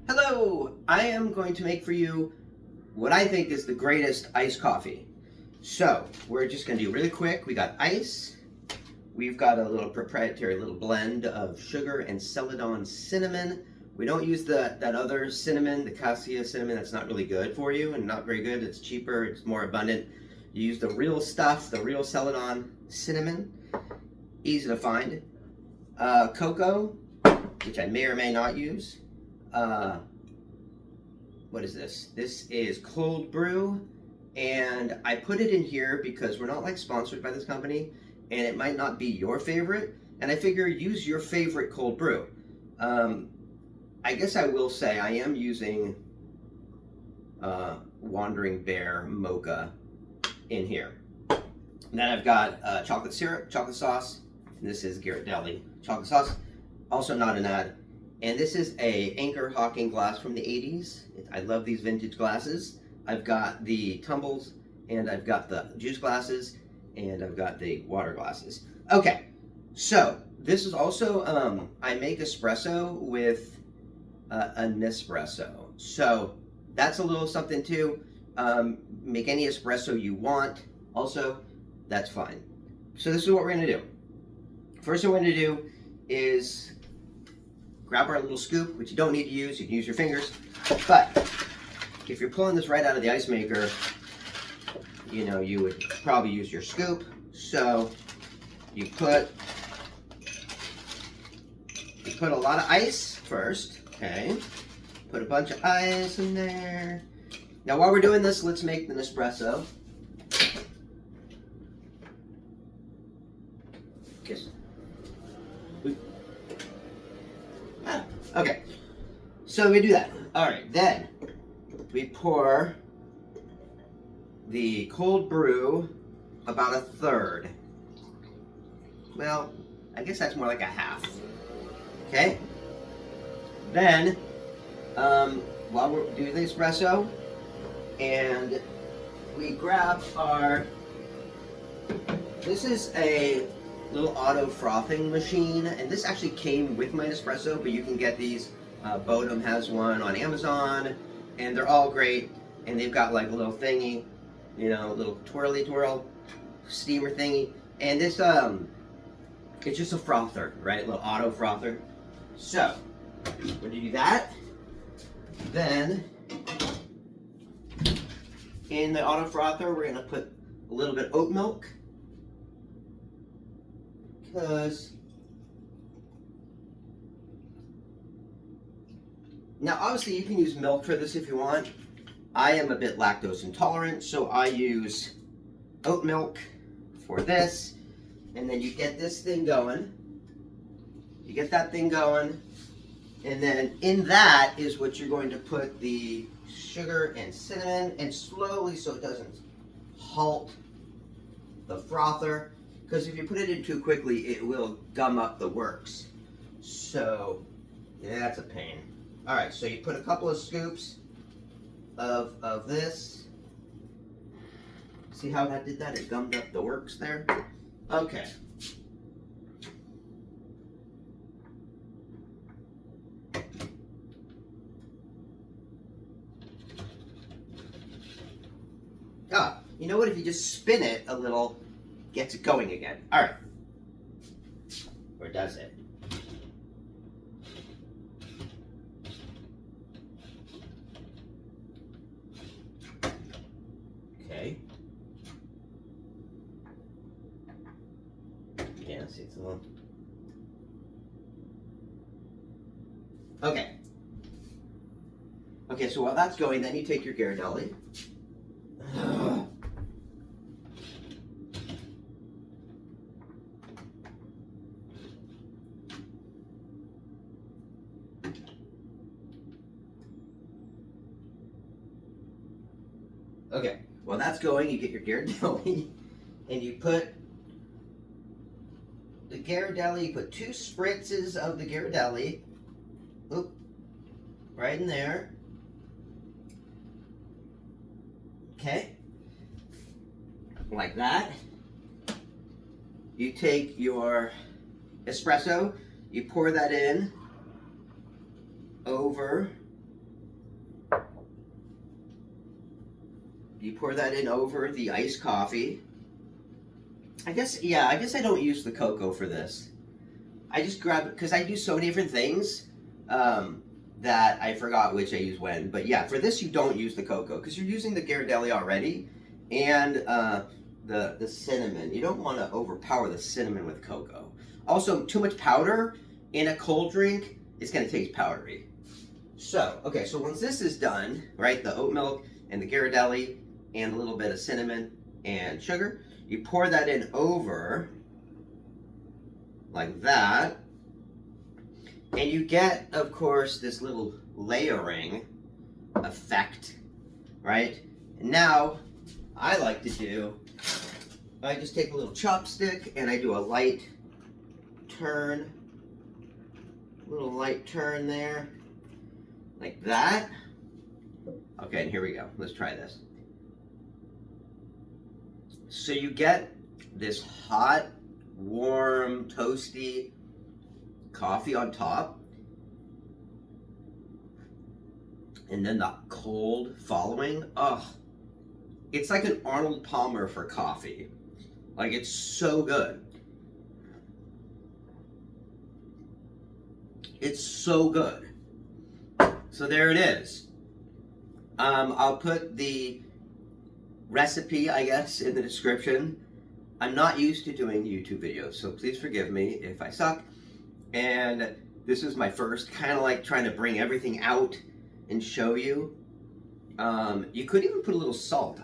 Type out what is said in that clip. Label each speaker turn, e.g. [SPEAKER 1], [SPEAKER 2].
[SPEAKER 1] Hello! I am going to make for you what I think is the greatest iced coffee. So, we're just going to do really quick. We got ice. We've got a little proprietary little blend of sugar and Ceylon cinnamon. We don't use that other cinnamon, the cassia cinnamon. That's not really good for you and not very good. It's cheaper, it's more abundant. You use the real stuff, the real Ceylon cinnamon. Easy to find. Cocoa, which I may or may not use. What is this? This is cold brew, and I put it in here because we're not like sponsored by this company, and it might not be your favorite, and I figure use your favorite cold brew. I guess I will say I am using Wandering Bear Mocha in here. And then I've got chocolate syrup, chocolate sauce, and this is Ghiradelli chocolate sauce, also not an ad. And this is a Anchor Hawking glass from the 80s. I love these vintage glasses. I've got the tumbles, and I've got the juice glasses, and I've got the water glasses. Okay, so this is also, I make espresso with a Nespresso. So that's a little something too. Make any espresso you want. Also, that's fine. So this is what we're gonna do. First thing we're gonna do is grab our little scoop, which you don't need to use, you can use your fingers. But if you're pulling this right out of the ice maker, you know, you would probably use your scoop. So you put a lot of ice first, okay? Put a bunch of ice in there. Now while we're doing this, let's make the Nespresso. Okay, so we do that. All right, then we pour the cold brew about a third. Well, I guess that's more like a half. Okay. Then, while we're doing the espresso, and we grab our. This is a little auto frothing machine, and this actually came with my Nespresso, but you can get these. Bodum has one on Amazon, and they're all great, and they've got like a little thingy, you know, a little twirly twirl steamer thingy, and this it's just a frother, right? A little auto frother. So we're gonna do that. Then in the auto frother, we're gonna put a little bit of oat milk, because now obviously you can use milk for this if you want. I am a bit lactose intolerant, so I use oat milk for this. And then you get this thing going. You get that thing going, and then in that is what you're going to put the sugar and cinnamon, and slowly, so it doesn't halt the frother, because if you put it in too quickly, it will gum up the works. So yeah, that's a pain. All right, so you put a couple of scoops of this. See how that did that? It gummed up the works there. Okay. Ah, you know what? If you just spin it a little, gets it going again. All right. Or does it? Okay. Yeah, see, it's a little. Okay. Okay, so while that's going, then you take your Ghiradelli. Okay, while that's going, you get your Ghiradelli, and you put the Ghiradelli, you put 2 spritzes of the Ghiradelli, oop, right in there. Okay, like that. You take your espresso, you pour that in over You pour that in over the iced coffee. I guess I don't use the cocoa for this. I just grab it because I do so many different things that I forgot which I use when. But yeah, for this you don't use the cocoa because you're using the Ghiradelli already, and the cinnamon. You don't want to overpower the cinnamon with cocoa. Also, too much powder in a cold drink, it's going to taste powdery. So, okay, so once this is done, right, the oat milk and the Ghiradelli and a little bit of cinnamon and sugar, you pour that in over like that, and you get, of course, this little layering effect, right? And now, I like to do, I just take a little chopstick and I do a light turn, there, like that. Okay, and here we go. Let's try this. So you get this hot, warm, toasty coffee on top, and then the cold following. Ugh, it's like an Arnold Palmer for coffee. Like, it's so good. It's so good. So there it is. I'll put the recipe, I guess, in the description. I'm not used to doing YouTube videos, so please forgive me if I suck. And this is my first, kind of like trying to bring everything out and show you. You could even put a little salt.